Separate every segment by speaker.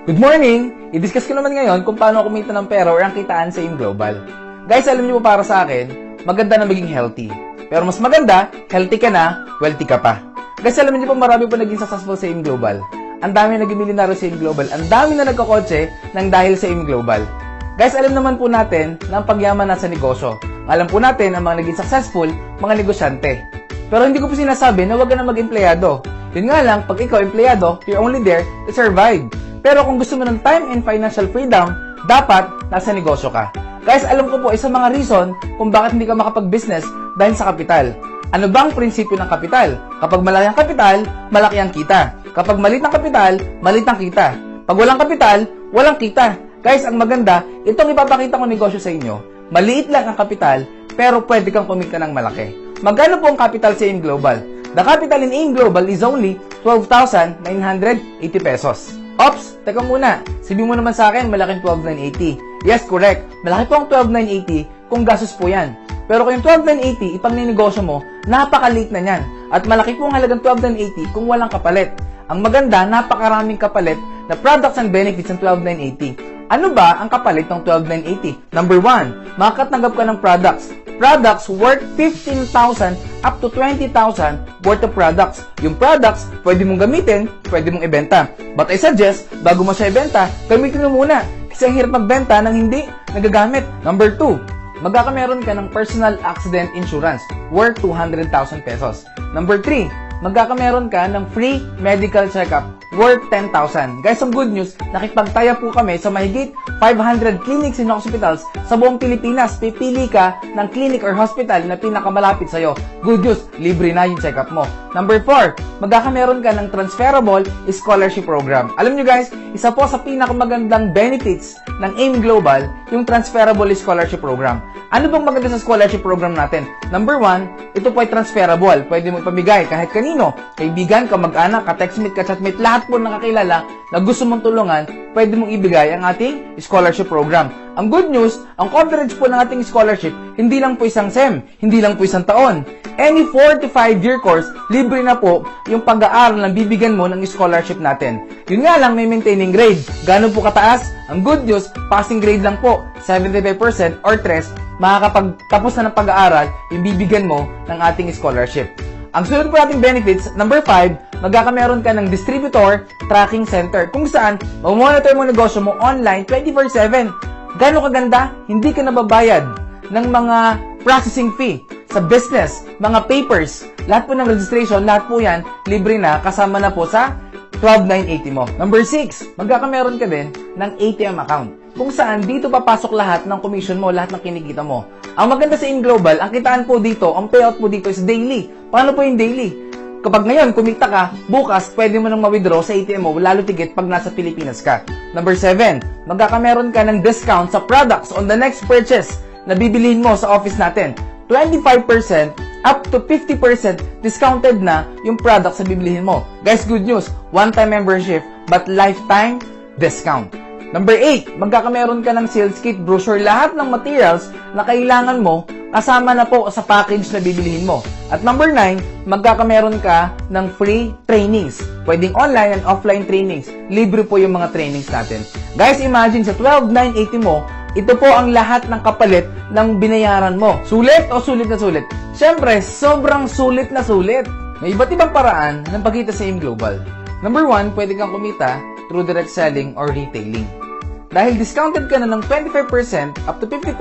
Speaker 1: Good morning! I-discuss ko naman ngayon kung paano kumita ng pera or ang kitaan sa AIM Global. Guys, alam niyo po para sa akin, maganda na maging healthy. Pero mas maganda, healthy ka na, wealthy ka pa. Guys, alam niyo po marami po naging successful sa AIM Global. Ang dami na naging milyonaryo sa AIM Global. Ang dami na nagkakotse nang dahil sa AIM Global. Guys, alam naman po natin na ang pagyaman nasa negosyo. Alam po natin ang mga naging successful, mga negosyante. Pero hindi ko po sinasabi na huwag ka na mag-empleyado. Yun nga lang, pag ikaw empleyado, you're only there to survive. Pero kung gusto mo ng time and financial freedom, dapat nasa negosyo ka. Guys, alam ko po isang mga reason kung bakit hindi ka makapag-business dahil sa kapital. Ano bang prinsipyo ng kapital? Kapag malaki ang kapital, malaki ang kita. Kapag maliit ang kapital, maliit ang kita. Pag walang kapital, walang kita. Guys, ang maganda, itong ipapakita ko negosyo sa inyo. Maliit lang ang kapital, pero pwede kang kumita ng malaki. Magkano po ang capital sa AIM Global? The capital in AIM Global is only 12,980 pesos. Ops, teka muna. Sabihin mo naman sa akin, malaking 12,980. Yes, correct. Malaki po ang 12,980 kung gastos po yan. Pero kung yung 12,980, ipang ninegosyo mo, napakaliit na yan. At malaki po ang halagang 12,980 kung walang kapalit. Ang maganda, napakaraming kapalit na products and benefits ng 12,980. Ano ba ang kapalit ng 12,980? Number 1, makakatanggap ka ng products. Products worth 15,000 up to 20,000 worth of products. Yung products, pwede mong gamitin, pwede mong ibenta. But I suggest, bago mo siya ibenta, gamitin mo muna. Kasi ang hirap magbenta nang hindi nagagamit. Number 2, magkakameron ka ng personal accident insurance worth 200,000 pesos. Number 3, magkakameron ka ng free medical checkup worth 10,000. Guys, ang good news, nakipagtaya po kami sa mahigit 500 clinics and hospitals sa buong Pilipinas. Pipili ka ng clinic or hospital na pinakamalapit sa'yo. Good news, libre na yung checkup mo. Number 4, magkakameron ka ng transferable scholarship program. Alam nyo guys, isa po sa pinakamagandang benefits ng AIM Global, yung transferable scholarship program. Ano bang maganda sa scholarship program natin? Number 1, ito po ay transferable. Pwede mo ipamigay kahit kanino. Kaibigan, kamag-anak, ka-textmate, ka-chatmate, lahat po nakakilala na gusto mong tulungan, pwede mong ibigay ang ating scholarship program. Ang good news, ang coverage po ng ating scholarship, hindi lang po isang SEM, hindi lang po isang taon. Any 4 to 5-year course, libre na po yung pag-aaral na bibigyan mo ng scholarship natin. Yun nga lang, may maintaining grade. Gano'n po kataas? Ang good news, passing grade lang po, 75% or 3, makakapagtapos na ng pag-aaral yung bibigyan mo ng ating scholarship. Ang sunod po nating benefits, number 5, magkakameron ka ng distributor tracking center kung saan mamonitor mo negosyo mo online 24/7. Gano'ng kaganda? Hindi ka nababayad ng mga processing fee sa business, mga papers, lahat po ng registration, lahat po yan, libre na, kasama na po sa 12,980 mo. Number 6, magkakameron ka din ng ATM account kung saan dito papasok lahat ng commission mo, lahat ng kinikita mo. Ang maganda sa AIM Global, ang kitaan po dito, ang payout po dito is daily. Paano po yung daily? Kapag ngayon, kumita ka, bukas, pwede mo nang ma-withdraw sa ATM mo, lalo tigit pag nasa Pilipinas ka. Number 7, magkakameron ka ng discount sa products on the next purchase na bibilihin mo sa office natin. 25% up to 50% discounted na yung products na bibilihin mo. Guys, good news, one-time membership but lifetime discount. Number 8, magkakameron ka ng sales kit, brochure, lahat ng materials na kailangan mo kasama na po sa package na bibilihin mo. At number 9, magkakameron ka ng free trainings. Pwedeng online and offline trainings. Libre po yung mga trainings natin. Guys, imagine sa 12,980 mo, ito po ang lahat ng kapalit ng binayaran mo. Sulit o sulit na sulit? Siyempre, sobrang sulit na sulit. May iba't ibang paraan ng pagkita sa AIM Global. Number 1, pwede kang kumita through direct selling or retailing. Dahil discounted ka na ng 25% up to 50%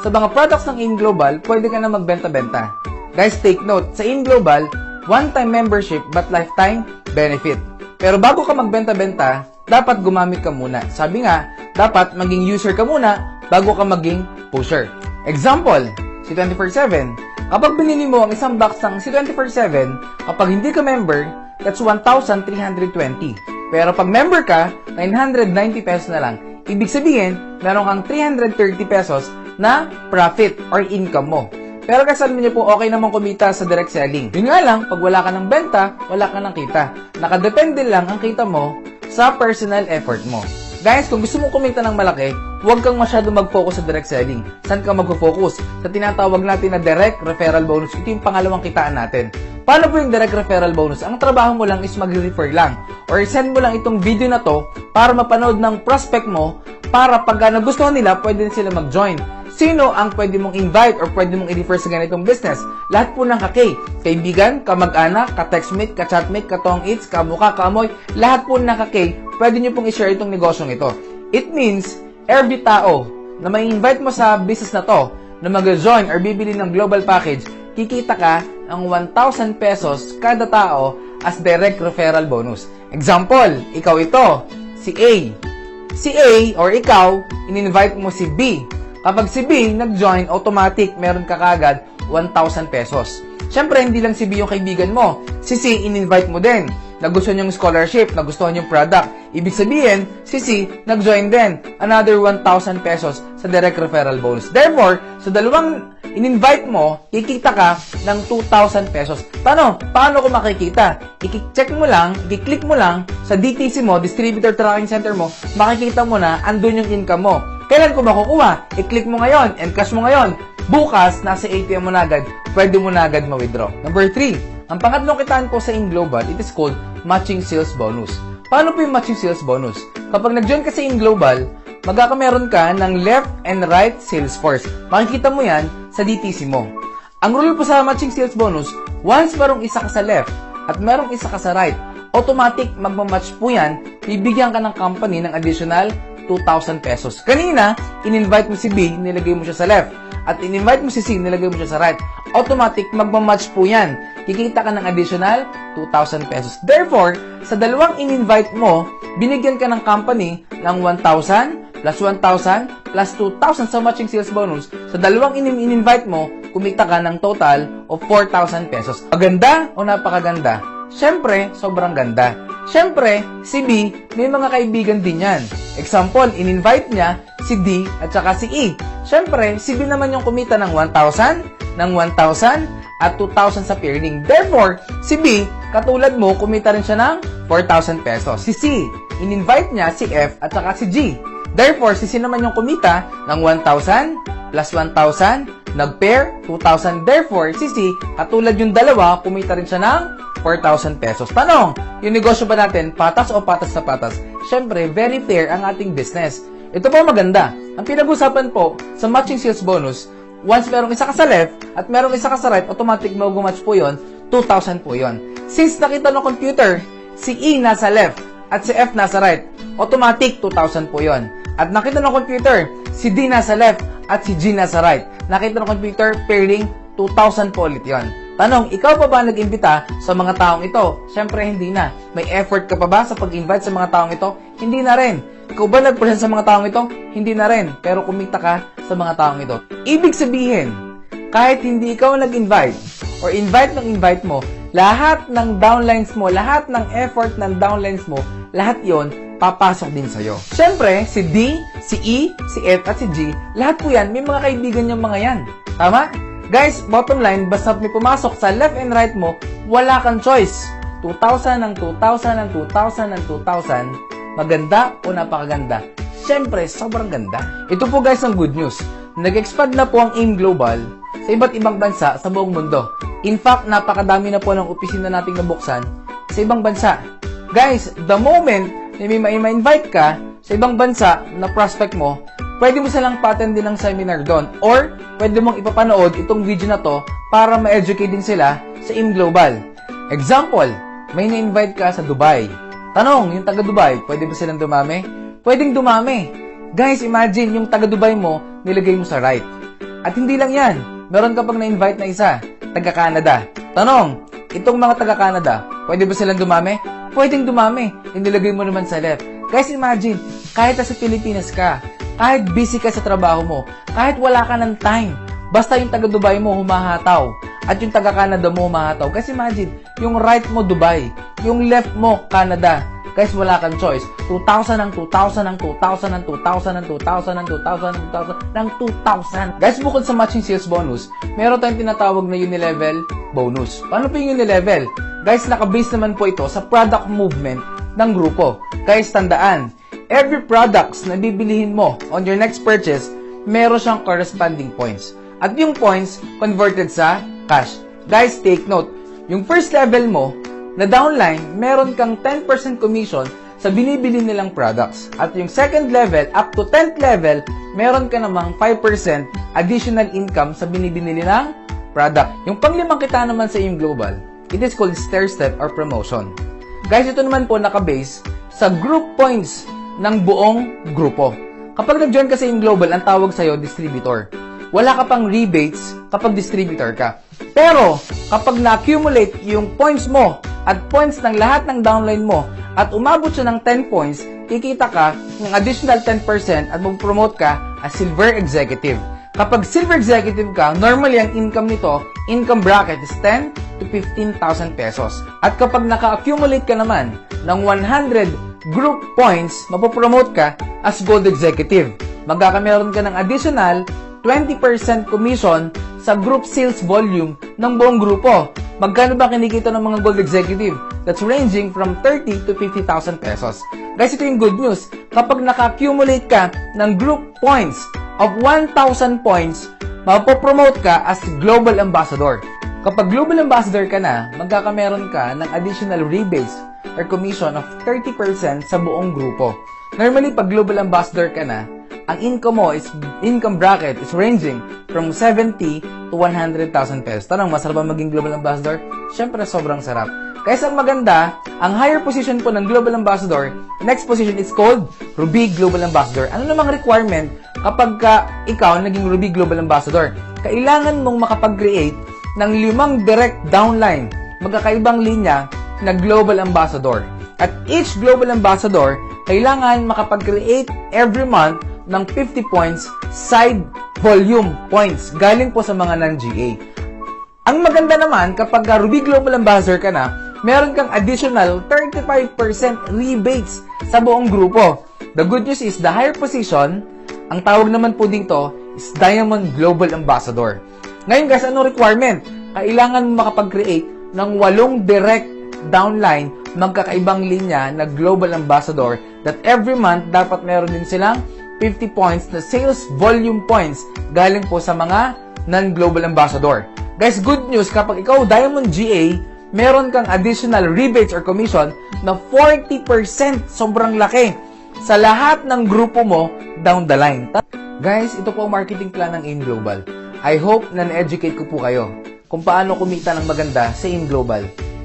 Speaker 1: sa mga products ng AIM Global, pwede ka na magbenta-benta. Guys, take note, sa AIM Global, one-time membership but lifetime benefit. Pero bago ka magbenta-benta, dapat gumamit ka muna. Sabi nga, dapat maging user ka muna bago ka maging pusher. Example, si 24/7. Kapag binili mo ang isang box ng si 24/7, kapag hindi ka member, that's 1,320. Pero pag member ka, 990 pesos na lang. Ibig sabihin, meron kang 330 pesos na profit or income mo. Pero kasi alam niyo po, okay naman kumita sa direct selling. Yun nga lang, pag wala ka ng benta, wala ka ng kita. Nakadepende lang ang kita mo sa personal effort mo. Guys, kung gusto mong kumita ng malaki, huwag kang masyado mag-focus sa direct selling. Saan ka mag-focus? Sa tinatawag natin na direct referral bonus. Ito yung pangalawang kitaan natin. Paano po yung direct referral bonus? Ang trabaho mo lang is mag-refer lang or send mo lang itong video na to para mapanood ng prospect mo para pag nagustuhan nila, pwede din sila mag-join. Sino ang pwede mong invite or pwede mong i-refer sa ganitong business? Lahat po ng kaibigan, kamag-anak, ka-textmate, ka-chatmate, ka-tong-its, kamukha, kaamoy, lahat po ng pwede nyo pong i-share itong negosyong ito. It means, every tao na may invite mo sa business na to, na mag-join or bibili ng global package, kikita ka ng 1,000 pesos kada tao as direct referral bonus. Example, ikaw ito, si A. Si A or ikaw, in-invite mo si B. Kapag si B nag-join, automatic meron ka kagad 1,000 pesos. Siyempre, hindi lang si B yung kaibigan mo. Si C, in-invite mo din. Nagustuhan yung scholarship, nagustuhan yung product. Ibig sabihin, si C, nag-join din. Another 1,000 pesos sa direct referral bonus. Therefore, sa dalawang in-invite mo, kikita ka ng 2,000 pesos. Paano ko makikita? I-check mo lang, i-click mo lang sa DTC mo, Distributor Tracking Center mo, makikita mo na andun yung income mo. Kailan ko makukuha? I-click mo ngayon, encash mo ngayon. Bukas, nasa ATM mo na agad, pwede mo na agad ma-withdraw. Number 3, ang pangatlong kitaan ko sa InGlobal, it is called Matching Sales Bonus. Paano po yung Matching Sales Bonus? Kapag nag-join ka sa InGlobal, magkakameron ka ng left and right sales force. Makikita mo yan sa DTC mo. Ang rule po sa Matching Sales Bonus, once merong isa ka sa left at merong isa ka sa right, automatic magmamatch po yan, bibigyan ka ng company ng additional 2,000 pesos. Kanina, in-invite mo si B, nilagay mo siya sa left. At in-invite mo si C, nilagay mo siya sa right. Automatic, magmamatch po yan. Kikita ka ng additional 2,000 pesos. Therefore, sa dalawang in-invite mo, binigyan ka ng company ng 1,000 plus 1,000 plus 2,000 sa matching sales bonus. Sa dalawang in-invite mo, kumita ka ng total of 4,000 pesos. Maganda o napakaganda? Siyempre, sobrang ganda. Siyempre, si B, may mga kaibigan din yan. Example, in-invite niya si D at saka si E. Siyempre, si B naman yung kumita ng 1,000, ng 1,000 at 2,000 sa pairing. Therefore, si B, katulad mo, kumita rin siya ng 4,000 pesos. Si C, in-invite niya si F at saka si G. Therefore, si C naman yung kumita ng 1,000 plus 1,000, nag-pair, 2,000. Therefore, si C, katulad yung dalawa, kumita rin siya ng 4,000 pesos. Tanong, yung negosyo ba natin, patas o patas na patas? Siyempre, very fair ang ating business. Ito po maganda. Ang pinag-usapan po sa matching sales bonus, once merong isa ka sa left at merong isa ka sa right, automatic mag-match po yon, 2,000 po yon. Since nakita ng computer, si E nasa left at si F nasa right, automatic 2,000 po yon. At nakita ng computer, si D nasa left at si G nasa right. Nakita ng computer, pairing, 2,000 po ulit yon. Tanong, ikaw pa ba nag-imbita sa mga taong ito? Siyempre, hindi na. May effort ka pa ba sa pag-invite sa mga taong ito? Hindi na rin. Ikaw ba nag-present sa mga taong ito? Hindi na rin. Pero kumita ka sa mga taong ito. Ibig sabihin, kahit hindi ikaw nag-invite or invite ng invite mo, lahat ng downlines mo, lahat ng effort ng downlines mo, lahat yon papasok din sa'yo. Siyempre, si D, si E, si F, at si G, lahat po yan, may mga kaibigan yung mga yan. Tama? Guys, bottom line, basta may pumasok sa left and right mo, wala kang choice. 2,000 ng 2,000 ng 2,000 ng 2,000, maganda o napakaganda? Siyempre, sobrang ganda. Ito po guys ang good news. Nag-expand na po ang AIM Global sa iba't ibang bansa sa buong mundo. In fact, napakadami na po ng opisina nating nabuksan sa ibang bansa. Guys, the moment na may ma-invite ka sa ibang bansa na prospect mo, pwede mo silang pa-attend din ng seminar doon or pwede mong ipapanood itong video na to para ma-educate din sila sa AIM Global. Example, may na-invite ka sa Dubai. Tanong, yung taga-Dubai, pwede ba silang dumami? Pwedeng dumami. Guys, imagine yung taga-Dubai mo, nilagay mo sa right. At hindi lang yan, meron ka pang na-invite na isa, taga-Canada. Tanong, itong mga taga-Canada, pwede ba silang dumami? Pwedeng dumami, yung nilagay mo naman sa left. Guys, imagine, kahit sa Pilipinas ka, kahit busy ka sa trabaho mo, kahit wala ka ng time, basta yung taga-Dubai mo humahataw, at yung taga-Canada mo humahataw. Guys, imagine, yung right mo Dubai, yung left mo Canada. Guys, wala kang choice. 2,000 ng 2,000 ng 2,000 ng 2,000 ng 2,000 ng 2,000 ng 2,000 ng 2,000. Guys, bukod sa matching sales bonus, meron tayong tinatawag na unilevel bonus. Paano po yung unilevel? Guys, naka-base naman po ito sa product movement ng grupo. Guys, tandaan, every products na bibilihin mo on your next purchase, meron siyang corresponding points. At yung points, converted sa cash. Guys, take note, Yung first level mo, na downline, meron kang 10% commission sa binibili nilang products. At yung second level, up to 10th level, meron ka namang 5% additional income sa binibili nilang product. Yung panglimang kita naman sa yung global, it is called stair step or promotion. Guys, ito naman po nakabase sa group points ng buong grupo. Kapag nag-join ka sa yung global, ang tawag sa'yo, distributor. Wala ka pang rebates kapag distributor ka. Pero, kapag na-accumulate yung points mo at points ng lahat ng downline mo at umabot siya ng 10 points, kikita ka ng additional 10% at mag-promote ka as silver executive. Kapag silver executive ka, normally ang income nito, income bracket is 10 to 15,000 pesos. At kapag naka-accumulate ka naman ng 100 group points, mapopromote ka as gold executive. Magkakameron ka ng additional 20% commission sa group sales volume ng buong grupo. Magkano ba kinikita ng mga gold executive? That's ranging from 30 to 50,000 pesos. Guys, ito yung good news. Kapag naka-accumulate ka ng group points of 1,000 points, mapopromote ka as global ambassador. Kapag global ambassador ka na, magkakameron ka ng additional rebates or commission of 30% sa buong grupo. Normally, pag global ambassador ka na, ang income mo is, income bracket is ranging from 70 to 100,000 pesos. Tanong, masarap ba maging global ambassador? Siyempre, sobrang sarap. Kaya ang maganda, ang higher position po ng global ambassador, next position is called Ruby Global Ambassador. Ano namang requirement kapag ikaw naging Ruby Global Ambassador? Kailangan mong makapag-create ng 5 direct downline, magkakaibang linya na Global Ambassador. At each Global Ambassador, kailangan makapag-create every month ng 50 points side volume points galing po sa mga non-GA. Ang maganda naman, kapag Ruby Global Ambassador ka na, meron kang additional 35% rebates sa buong grupo. The good news is, the higher position, ang tawag naman po dito, is Diamond Global Ambassador. Ngayon guys, ano requirement? Kailangan mo makapag-create ng 8 direct downline, magkakaibang linya na Global Ambassador that every month dapat meron din silang 50 points na sales volume points galing po sa mga non-Global Ambassador. Guys, good news, kapag ikaw Diamond GA, meron kang additional rebates or commission na 40%, sobrang laki, sa lahat ng grupo mo down the line. Guys, ito po ang marketing plan ng AIM Global. I hope na na-educate ko po kayo kung paano kumita ng maganda sa AIM Global.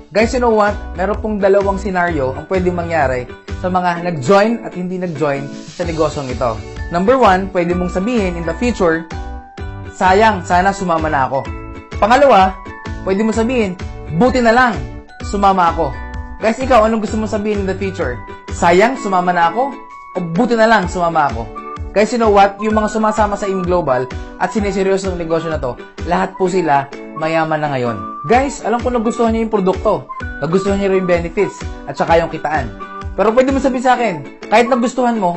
Speaker 1: Guys, you know what? Meron pong dalawang scenario ang pwedeng mangyari sa mga nag-join at hindi nag-join sa negosyong ito. Number 1, pwede mong sabihin in the future, sayang, sana sumama na ako. Pangalawa, pwede mong sabihin, buti na lang, sumama ako. Guys, ikaw, anong gusto mong sabihin in the future? Sayang, sumama na ako? O buti na lang, sumama ako? Guys, you know what? Yung mga sumasama sa AIM Global at siniseryoso ng negosyo na to, lahat po sila mayaman na ngayon. Guys, alam ko nagustuhan niyo yung produkto, nagustuhan niyo rin yung benefits, at saka yung kitaan. Pero pwede mo sabihin sa akin, kahit nagustuhan mo,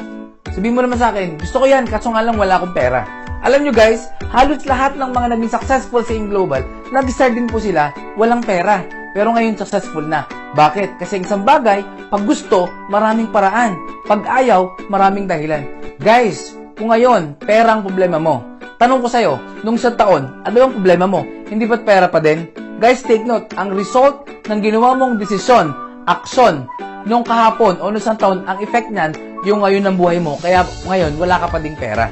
Speaker 1: sabihin mo naman sa akin, gusto ko yan, kaso nga lang wala akong pera. Alam nyo guys, halos lahat ng mga naging successful sa AIM Global, nag-start din po sila, walang pera. Pero ngayon successful na. Bakit? Kasi isang bagay, pag gusto, maraming paraan. Pag ayaw, maraming dahilan. Guys, kung ngayon, pera ang problema mo, tanong ko sa'yo, nung isang taon, ano ang problema mo? Hindi ba't pera pa din? Guys, take note, ang result ng ginawa mong desisyon, aksyon, nung kahapon o nung isang taon, ang effect niyan, yung ngayon ng buhay mo. Kaya ngayon, wala ka pa ding pera.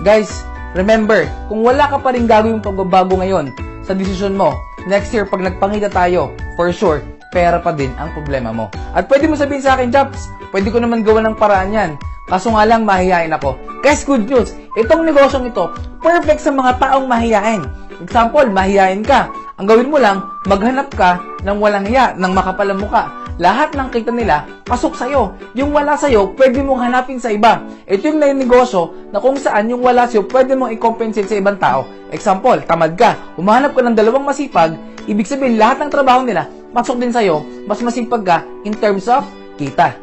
Speaker 1: Guys, remember, kung wala ka pa rin gagawin pagbabago ngayon sa desisyon mo, next year, pag nagpangita tayo, for sure, pera pa din ang problema mo. At pwede mo sabihin sa akin, Japs, pwede ko naman gawa ng paraan yan. Kaso nga lang, mahihain ako. Guys, good news, itong negosyong ito, perfect sa mga taong mahihain. Example, mahihain ka. Ang gawin mo lang, maghanap ka ng walang hiya, ng makapalang muka. Lahat ng kita nila, pasok sa'yo. Yung wala sa'yo, pwede mong hanapin sa iba. Ito yung negosyo na kung saan yung wala sa'yo, pwede mong i-compensate sa ibang tao. Example, tamad ka, humahanap ka ng 2 masipag, ibig sabihin lahat ng trabaho nila, pasok din sa'yo, mas masipag ka in terms of kita.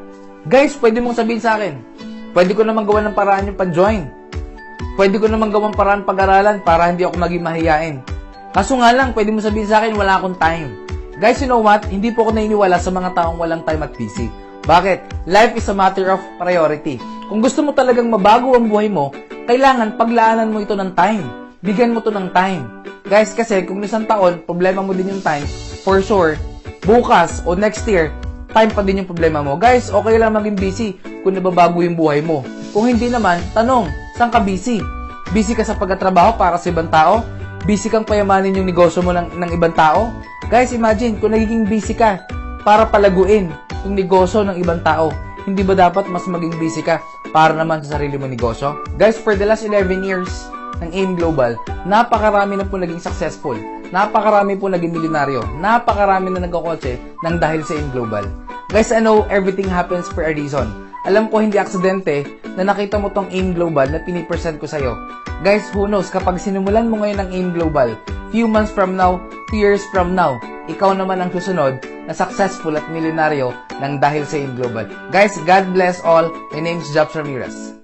Speaker 1: Guys, pwede mong sabihin sa akin, pwede ko naman gawa ng paraan yung pag-join. Pwede ko naman gawang paraan pag-aralan para hindi ako maging mahiyain. Kaso nga lang, pwede mo sabihin sa akin, wala akong time. Guys, you know what? Hindi po ako naniniwala sa mga taong walang time at busy. Bakit? Life is a matter of priority. Kung gusto mo talagang mabago ang buhay mo, kailangan paglaanan mo ito ng time. Bigyan mo to ng time. Guys, kasi kung isang taon, problema mo din yung time, for sure, bukas o next year, time pa din yung problema mo. Guys, okay lang maging busy kung nababago yung buhay mo. Kung hindi naman, tanong, saan ka busy? Busy ka sa pagtatrabaho para sa ibang tao? Busy kang payamanin yung negosyo mo ng ibang tao? Guys, imagine, kung nagiging busy ka para palaguin yung negosyo ng ibang tao, hindi ba dapat mas maging busy ka para naman sa sarili mo negosyo? Guys, for the last 11 years ng AIM Global, napakarami na po naging successful. Napakarami po naging milyonaryo. Napakarami na nagkakotse ng dahil sa AIM Global. Guys, I know everything happens for a reason. Alam ko hindi aksidente na nakita mo tong AIM Global na pinipresent ko sa'yo. Guys, who knows, kapag sinimulan mo ngayon ng AIM Global, few months from now, 2 years from now, ikaw naman ang susunod na successful at milyonaryo ng dahil sa AIM Global. Guys, God bless all. My name is Jobs Ramirez.